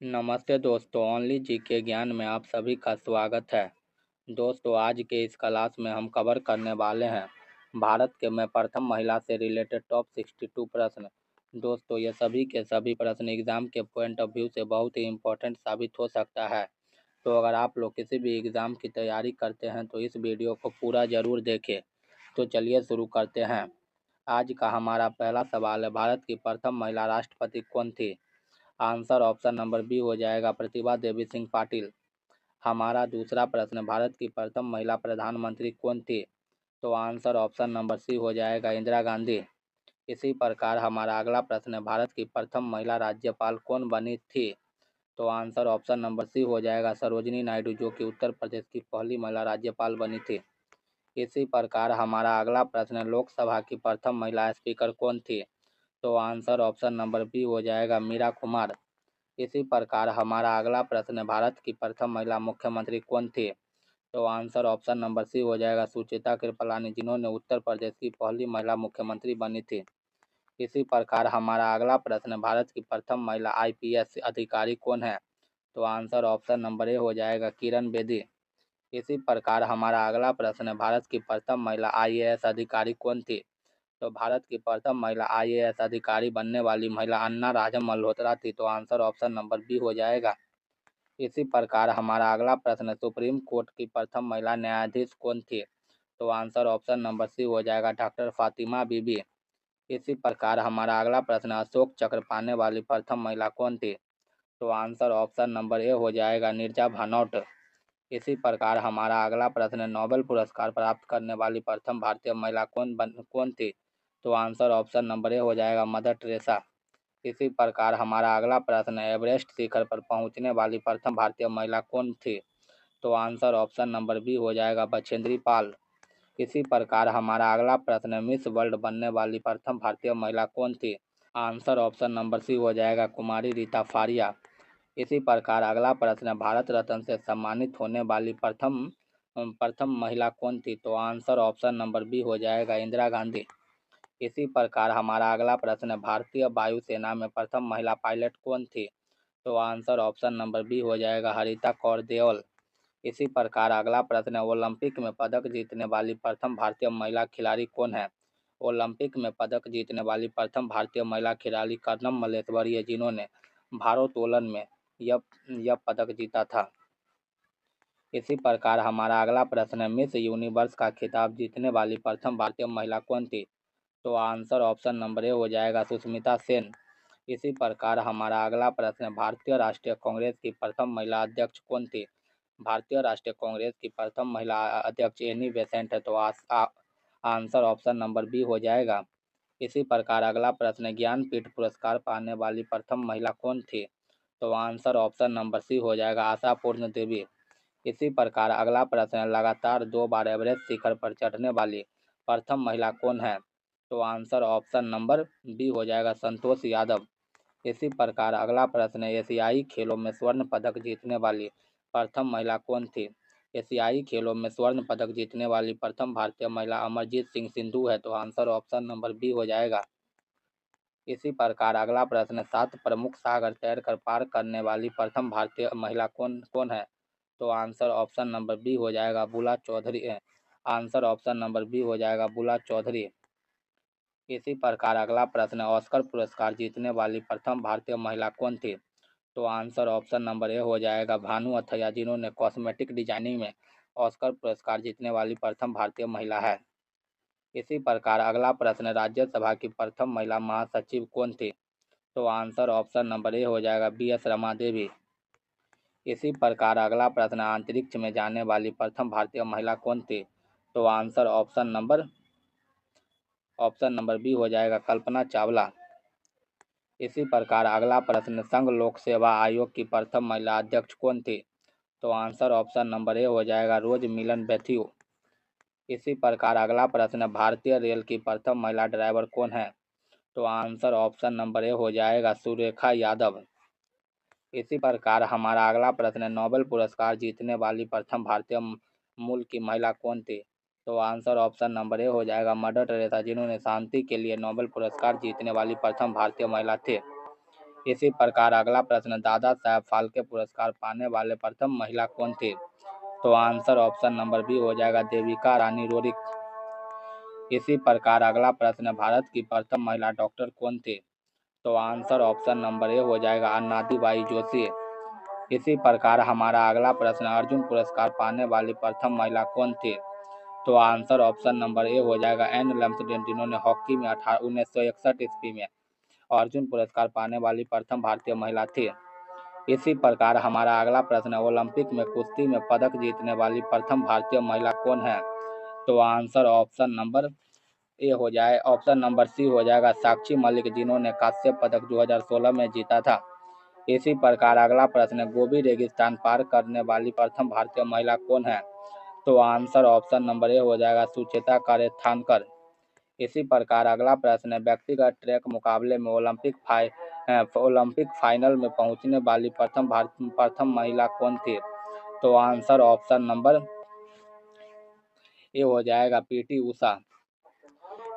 नमस्ते दोस्तों, only GK ज्ञान में आप सभी का स्वागत है। दोस्तों, आज के इस क्लास में हम कवर करने वाले हैं भारत के में प्रथम महिला से रिलेटेड टॉप 62 प्रश्न। दोस्तों, ये सभी के सभी प्रश्न एग्जाम के पॉइंट ऑफ व्यू से बहुत ही इम्पोर्टेंट साबित हो सकता है। तो अगर आप लोग किसी भी एग्ज़ाम की तैयारी करते हैं तो इस वीडियो को पूरा ज़रूर देखें। तो चलिए शुरू करते हैं। आज का हमारा पहला सवाल है, भारत की प्रथम महिला राष्ट्रपति कौन थी? आंसर ऑप्शन नंबर बी हो जाएगा प्रतिभा देवी सिंह पाटिल। हमारा दूसरा प्रश्न, भारत की प्रथम महिला प्रधानमंत्री कौन थी? तो आंसर ऑप्शन नंबर सी हो जाएगा इंदिरा गांधी। इसी प्रकार हमारा अगला प्रश्न है, भारत की प्रथम महिला राज्यपाल कौन बनी थी? तो आंसर ऑप्शन नंबर सी हो जाएगा सरोजिनी नायडू, जो कि उत्तर प्रदेश की पहली महिला राज्यपाल बनी थी। इसी प्रकार हमारा अगला प्रश्न है, लोकसभा की प्रथम महिला स्पीकर कौन थी? तो आंसर ऑप्शन नंबर बी हो जाएगा मीरा कुमार। इसी प्रकार हमारा अगला प्रश्न है, भारत की प्रथम महिला मुख्यमंत्री कौन थी? तो आंसर ऑप्शन नंबर सी हो जाएगा सुचेता कृपलानी, जिन्होंने उत्तर प्रदेश की पहली महिला मुख्यमंत्री बनी थी। इसी प्रकार हमारा अगला प्रश्न है, भारत की प्रथम महिला आईपीएस अधिकारी कौन है? तो आंसर ऑप्शन नंबर ए हो जाएगा किरण बेदी। इसी प्रकार हमारा अगला प्रश्न है, भारत की प्रथम महिला आईएएस अधिकारी कौन थी? तो भारत की प्रथम महिला आईएएस अधिकारी बनने वाली महिला अन्ना राजम मल्होत्रा थी। तो आंसर ऑप्शन नंबर बी हो जाएगा। इसी प्रकार हमारा अगला प्रश्न है, सुप्रीम कोर्ट की प्रथम महिला न्यायाधीश कौन थी? तो आंसर ऑप्शन नंबर सी हो जाएगा डॉक्टर फातिमा बीबी। इसी प्रकार हमारा अगला प्रश्न, अशोक चक्र पाने वाली प्रथम महिला कौन थी? तो आंसर ऑप्शन नंबर ए हो जाएगा नीरजा भानोट। इसी प्रकार हमारा अगला प्रश्न है, नोबेल पुरस्कार प्राप्त करने वाली प्रथम भारतीय महिला कौन थी? तो आंसर ऑप्शन नंबर ए हो जाएगा मदर टेरेसा। इसी प्रकार हमारा अगला प्रश्न है, एवरेस्ट शिखर पर पहुंचने वाली प्रथम भारतीय महिला कौन थी? तो आंसर ऑप्शन नंबर बी हो जाएगा बछेंद्री पाल। इसी प्रकार हमारा अगला प्रश्न है, मिस वर्ल्ड बनने वाली प्रथम भारतीय महिला कौन थी? आंसर ऑप्शन नंबर सी हो जाएगा कुमारी रीता फारिया। इसी प्रकार अगला प्रश्न है, भारत रत्न से सम्मानित होने वाली प्रथम प्रथम महिला कौन थी? तो आंसर ऑप्शन नंबर बी हो जाएगा इंदिरा गांधी। इसी प्रकार हमारा अगला प्रश्न है, भारतीय वायुसेना में प्रथम महिला पायलट कौन थी? तो आंसर ऑप्शन नंबर बी हो जाएगा हरिता कौर देओल। इसी प्रकार अगला प्रश्न है, ओलंपिक में पदक जीतने वाली प्रथम भारतीय महिला खिलाड़ी कौन है? ओलंपिक में पदक जीतने वाली प्रथम भारतीय महिला खिलाड़ी कर्नम मल्लेश्वरी है, जिन्होंने भारोत्तोलन में यह यह पदक जीता था। इसी प्रकार हमारा अगला प्रश्न है, मिस यूनिवर्स का खिताब जीतने वाली प्रथम भारतीय महिला कौन थी? तो आंसर ऑप्शन नंबर ए हो जाएगा सुष्मिता सेन। इसी प्रकार हमारा अगला प्रश्न है, भारतीय राष्ट्रीय कांग्रेस की प्रथम महिला अध्यक्ष कौन थी? भारतीय राष्ट्रीय कांग्रेस की प्रथम महिला अध्यक्ष एनी बेसेंट है। तो आंसर ऑप्शन नंबर बी हो जाएगा। इसी प्रकार अगला प्रश्न है, ज्ञानपीठ पुरस्कार पाने वाली प्रथम महिला कौन थी? तो आंसर ऑप्शन नंबर सी हो जाएगा आशा पूर्ण देवी। इसी प्रकार अगला प्रश्न है, लगातार 2 बार एवरेस्ट शिखर पर चढ़ने वाली प्रथम महिला कौन है? तो आंसर ऑप्शन नंबर बी हो जाएगा संतोष यादव। इसी प्रकार अगला प्रश्न है, एशियाई खेलों में स्वर्ण पदक जीतने वाली प्रथम महिला कौन थी? एशियाई खेलों में स्वर्ण पदक जीतने वाली प्रथम भारतीय महिला अमरजीत सिंह सिंधु है। तो आंसर ऑप्शन नंबर बी हो जाएगा। इसी प्रकार अगला प्रश्न, 7 प्रमुख सागर तैरकर पार करने वाली प्रथम भारतीय महिला कौन कौन है? तो आंसर ऑप्शन नंबर बी हो जाएगा बुला चौधरी है। आंसर ऑप्शन नंबर बी हो जाएगा बुला चौधरी। इसी प्रकार अगला प्रश्न, ऑस्कर पुरस्कार जीतने वाली प्रथम भारतीय महिला कौन थी? तो आंसर ऑप्शन नंबर ए हो जाएगा भानु अथैया, जिन्होंने कॉस्मेटिक डिजाइनिंग में ऑस्कर पुरस्कार जीतने वाली प्रथम भारतीय महिला है। इसी प्रकार अगला प्रश्न, राज्यसभा की प्रथम महिला महासचिव कौन थी? तो आंसर ऑप्शन नंबर ए हो जाएगा बी एस रमा देवी। इसी प्रकार अगला प्रश्न, अंतरिक्ष में जाने वाली प्रथम भारतीय महिला कौन थी? तो आंसर ऑप्शन नंबर बी हो जाएगा कल्पना चावला। इसी प्रकार अगला प्रश्न, संघ लोक सेवा आयोग की प्रथम महिला अध्यक्ष कौन थी? तो आंसर ऑप्शन नंबर ए हो जाएगा रोज मिलन बैथ्यू। इसी प्रकार अगला प्रश्न, भारतीय रेल की प्रथम महिला ड्राइवर कौन है? तो आंसर ऑप्शन नंबर ए हो जाएगा सुरेखा यादव। इसी प्रकार हमारा अगला प्रश्न है, नोबेल पुरस्कार जीतने वाली प्रथम भारतीय मूल की महिला कौन थी? तो आंसर ऑप्शन नंबर ए हो जाएगा मदर टेरेसा, जिन्होंने शांति के लिए नोबेल पुरस्कार जीतने वाली प्रथम भारतीय महिला थे। इसी प्रकार अगला प्रश्न, दादा साहब फाल्के पुरस्कार पाने वाले प्रथम महिला कौन थी? तो आंसर ऑप्शन नंबर बी हो जाएगा देविका रानी रोरिक। इसी प्रकार अगला प्रश्न, भारत की प्रथम महिला डॉक्टर कौन थी? तो आंसर ऑप्शन नंबर ए हो जाएगा अन्नादीबाई जोशी। इसी प्रकार हमारा अगला प्रश्न, अर्जुन पुरस्कार पाने वाली प्रथम महिला कौन थी? तो आंसर ऑप्शन नंबर ए हो जाएगा एन लम्सडेन, जिन्होंने हॉकी में 1961 ईस्वी में अर्जुन पुरस्कार पाने वाली प्रथम भारतीय महिला थी। इसी प्रकार हमारा अगला प्रश्न, ओलंपिक में कुश्ती में पदक जीतने वाली प्रथम भारतीय महिला कौन है? तो आंसर ऑप्शन नंबर ए हो जाए, ऑप्शन नंबर सी हो जाएगा साक्षी मलिक, जिन्होंने कांस्य पदक 2016 में जीता था। इसी प्रकार अगला प्रश्न, गोबी रेगिस्तान पार करने वाली प्रथम भारतीय महिला कौन है? तो आंसर ऑप्शन नंबर ए हो जाएगा सुचेता कारेथानकर। इसी प्रकार अगला प्रश्न, व्यक्तिगत ट्रैक मुकाबले में ओलंपिक फाइनल में पहुंचने वाली प्रथम महिला कौन थी? तो आंसर ऑप्शन नंबर ए हो जाएगा पीटी उषा।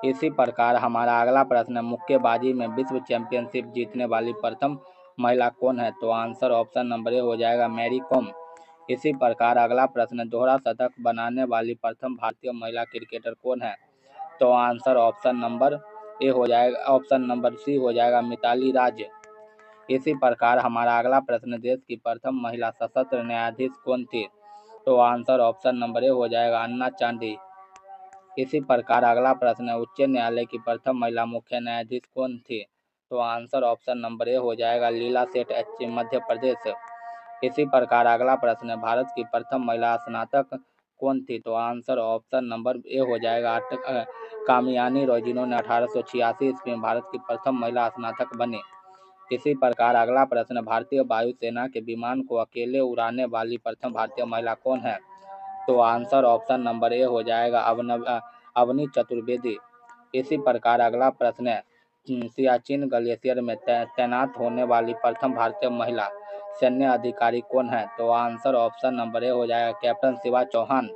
इसी प्रकार हमारा अगला प्रश्न, मुक्केबाजी में विश्व चैंपियनशिप जीतने वाली प्रथम महिला कौन है? तो आंसर ऑप्शन नंबर ए हो जाएगा मैरी कॉम। इसी प्रकार अगला प्रश्न, दोहरा शतक बनाने वाली प्रथम भारतीय महिला क्रिकेटर कौन है? तो आंसर ऑप्शन नंबर ए हो जाएगा, ऑप्शन नंबर सी हो जाएगा मिताली राज। इसी प्रकार हमारा अगला प्रश्न, देश की प्रथम महिला सशस्त्र न्यायाधीश कौन थी? तो आंसर ऑप्शन नंबर ए हो जाएगा अन्ना चांडी। इसी प्रकार अगला प्रश्न, उच्च न्यायालय की प्रथम महिला मुख्य न्यायाधीश कौन थी? तो आंसर ऑप्शन नंबर ए हो जाएगा लीला सेठ, मध्य प्रदेश। इसी प्रकार अगला प्रश्न, भारत की प्रथम महिला स्नातक कौन थी? तो आंसर ऑप्शन नंबर ए हो जाएगा कामियानी रॉय, जिन्होंने 1886 ईस्वी में भारत की प्रथम महिला स्नातक बनी। इसी प्रकार अगला प्रश्न, भारतीय वायुसेना के विमान को अकेले उड़ाने वाली प्रथम भारतीय महिला कौन है? तो आंसर ऑप्शन नंबर ए हो जाएगा अवनी चतुर्वेदी। इसी प्रकार अगला प्रश्न है, सियाचिन ग्लेशियर में तैनात होने वाली प्रथम भारतीय महिला सैन्य अधिकारी कौन है? तो आंसर ऑप्शन नंबर ए हो जाएगा कैप्टन शिवा चौहान।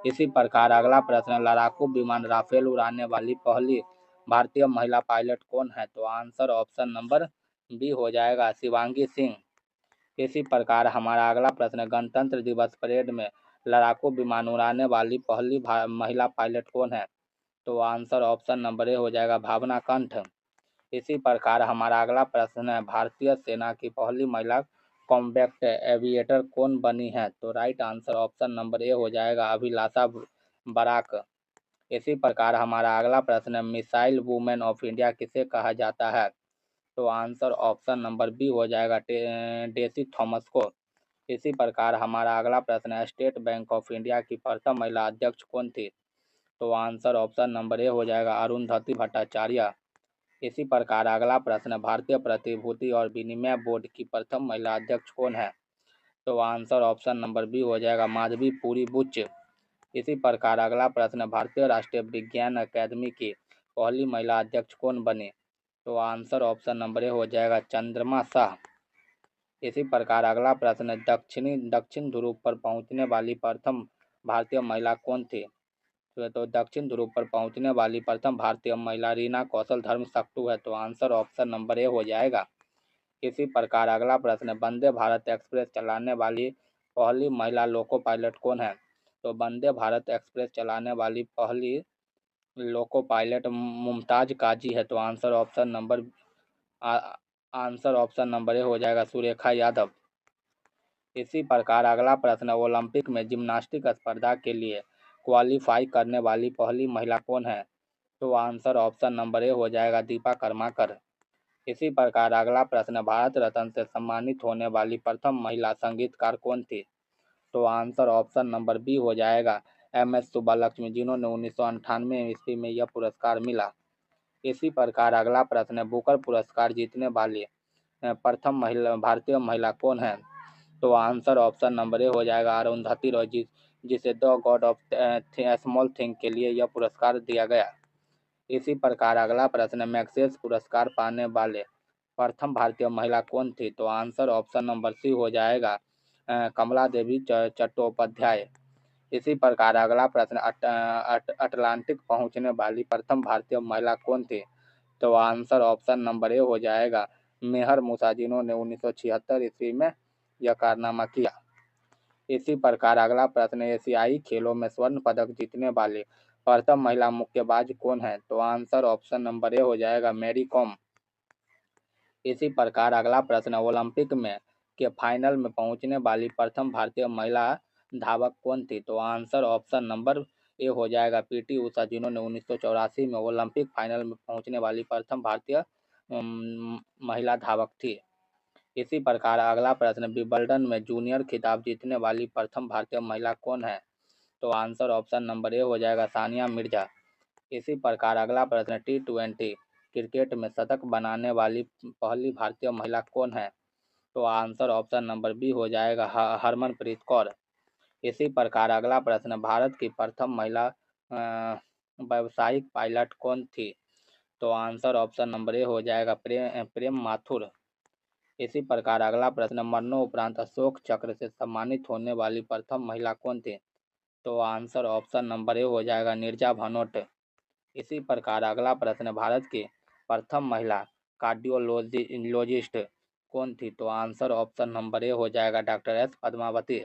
इसी प्रकार अगला प्रश्न, लड़ाकू विमान राफेल उड़ाने वाली पहली भारतीय महिला पायलट कौन है? तो आंसर ऑप्शन नंबर बी हो जाएगा शिवांगी सिंह। इसी प्रकार हमारा अगला प्रश्न, गणतंत्र दिवस परेड में लड़ाकू विमान उड़ाने वाली पहली महिला पायलट कौन है? तो आंसर ऑप्शन नंबर ए हो जाएगा भावना कंठ। इसी प्रकार हमारा अगला प्रश्न है, भारतीय सेना की पहली महिला कॉम्बैट एविएटर कौन बनी है? तो right answer option number A हो जाएगा अभिलाषा बराक। इसी प्रकार हमारा अगला प्रश्न है, मिसाइल वुमेन ऑफ इंडिया किसे कहा जाता है? तो आंसर ऑप्शन नंबर बी हो जाएगा डेसी थॉमस को। इसी प्रकार हमारा अगला प्रश्न है, स्टेट बैंक ऑफ इंडिया की प्रथम महिला अध्यक्ष कौन थी? तो आंसर ऑप्शन नंबर ए हो जाएगा अरुंधति भट्टाचार्य। इसी प्रकार अगला प्रश्न, भारतीय प्रतिभूति और विनिमय बोर्ड की प्रथम महिला अध्यक्ष कौन है? तो आंसर ऑप्शन नंबर बी हो जाएगा माधवी पुरी बुच। इसी प्रकार अगला प्रश्न, भारतीय राष्ट्रीय विज्ञान अकादमी की पहली महिला अध्यक्ष कौन बनी? तो आंसर ऑप्शन नंबर ए हो जाएगा चंद्रमा शाह। इसी प्रकार अगला प्रश्न, दक्षिण ध्रुव पर पहुंचने वाली प्रथम भारतीय महिला कौन थी? तो दक्षिण ध्रुव पर पहुंचने वाली प्रथम भारतीय महिला रीना कौशल धर्मशक्तु है। तो आंसर ऑप्शन नंबर ए हो जाएगा। इसी प्रकार अगला प्रश्न, वंदे भारत एक्सप्रेस चलाने वाली पहली महिला लोको पायलट कौन है? तो वंदे भारत एक्सप्रेस चलाने वाली पहली लोको पायलट मुमताज काजी है। तो आंसर ऑप्शन नंबर ए हो जाएगा सुरेखा यादव। इसी प्रकार अगला प्रश्न, ओलंपिक में जिम्नास्टिक स्पर्धा के लिए क्वालिफाई करने वाली पहली महिला कौन है? तो आंसर ऑप्शन नंबर ए हो जाएगा दीपा कर्माकर। इसी प्रकार अगला प्रश्न, भारत रत्न से सम्मानित होने वाली प्रथम महिला संगीतकार कौन थी? तो आंसर ऑप्शन नंबर बी हो जाएगा एम.एस. सुब्बालक्ष्मी, जिन्होंने 1998 ईस्वी में यह पुरस्कार मिला। इसी प्रकार अगला प्रश्न, बुकर पुरस्कार जीतने वाली प्रथम भारतीय महिला कौन है? तो आंसर ऑप्शन नंबर ए हो जाएगा अरुंधति रॉय, जिसे the God of small thing के लिए यह पुरस्कार दिया गया। इसी प्रकार अगला प्रश्न, मैग्सेसे पुरस्कार पाने वाले प्रथम भारतीय महिला कौन थी? तो आंसर ऑप्शन नंबर सी हो जाएगा कमला देवी चट्टोपाध्याय। इसी प्रकार अगला प्रश्न, अटलांटिक पहुंचने वाली प्रथम भारतीय महिला कौन थी? तो आंसर ऑप्शन नंबर ए हो जाएगा मेहर मूसा, जिन्होंने 1976 ईस्वी में यह कारनामा किया। इसी प्रकार अगला प्रश्न, एशियाई खेलों में स्वर्ण पदक जीतने वाली प्रथम महिला मुक्केबाज कौन है? तो आंसर ऑप्शन नंबर ए हो जाएगा मैरी कॉम। इसी प्रकार अगला प्रश्न, ओलंपिक में के फाइनल में पहुंचने वाली प्रथम भारतीय महिला धावक कौन थी? तो आंसर ऑप्शन नंबर ए हो जाएगा पीटी उषा, जिन्होंने 1984 में ओलंपिक फाइनल में पहुंचने वाली प्रथम भारतीय महिला धावक थी। इसी प्रकार अगला प्रश्न, विंबलडन में जूनियर खिताब जीतने वाली प्रथम भारतीय महिला कौन है? तो आंसर ऑप्शन नंबर ए हो जाएगा सानिया मिर्जा। इसी प्रकार अगला प्रश्न, T20 क्रिकेट में शतक बनाने वाली पहली भारतीय महिला कौन है? तो आंसर ऑप्शन नंबर बी हो जाएगा हरमनप्रीत कौर। इसी प्रकार अगला प्रश्न, भारत की प्रथम महिला व्यावसायिक पायलट कौन थी? तो आंसर ऑप्शन नंबर ए हो जाएगा प्रेम माथुर। इसी प्रकार अगला प्रश्न, मरणोपरांत अशोक चक्र से सम्मानित होने वाली प्रथम महिला कौन थी? तो आंसर ऑप्शन नंबर ए हो जाएगा नीरजा भनोट। इसी प्रकार अगला प्रश्न, भारत की प्रथम महिला कार्डियोलॉजिस्ट कौन थी? तो आंसर ऑप्शन नंबर ए हो जाएगा डॉक्टर एस पद्मावती।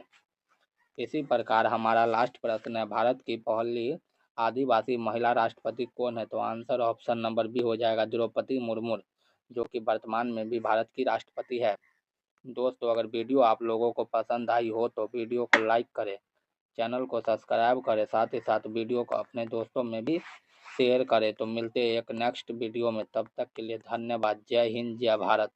इसी प्रकार हमारा लास्ट प्रश्न है, भारत की पहली आदिवासी महिला राष्ट्रपति कौन है? तो आंसर ऑप्शन नंबर बी हो जाएगा द्रौपदी मुर्मू, जो कि वर्तमान में भी भारत की राष्ट्रपति है। दोस्तों, अगर वीडियो आप लोगों को पसंद आई हो तो वीडियो को लाइक करें, चैनल को सब्सक्राइब करें, साथ ही साथ वीडियो को अपने दोस्तों में भी शेयर करें। तो मिलते हैं एक नेक्स्ट वीडियो में, तब तक के लिए धन्यवाद। जय हिंद, जय भारत।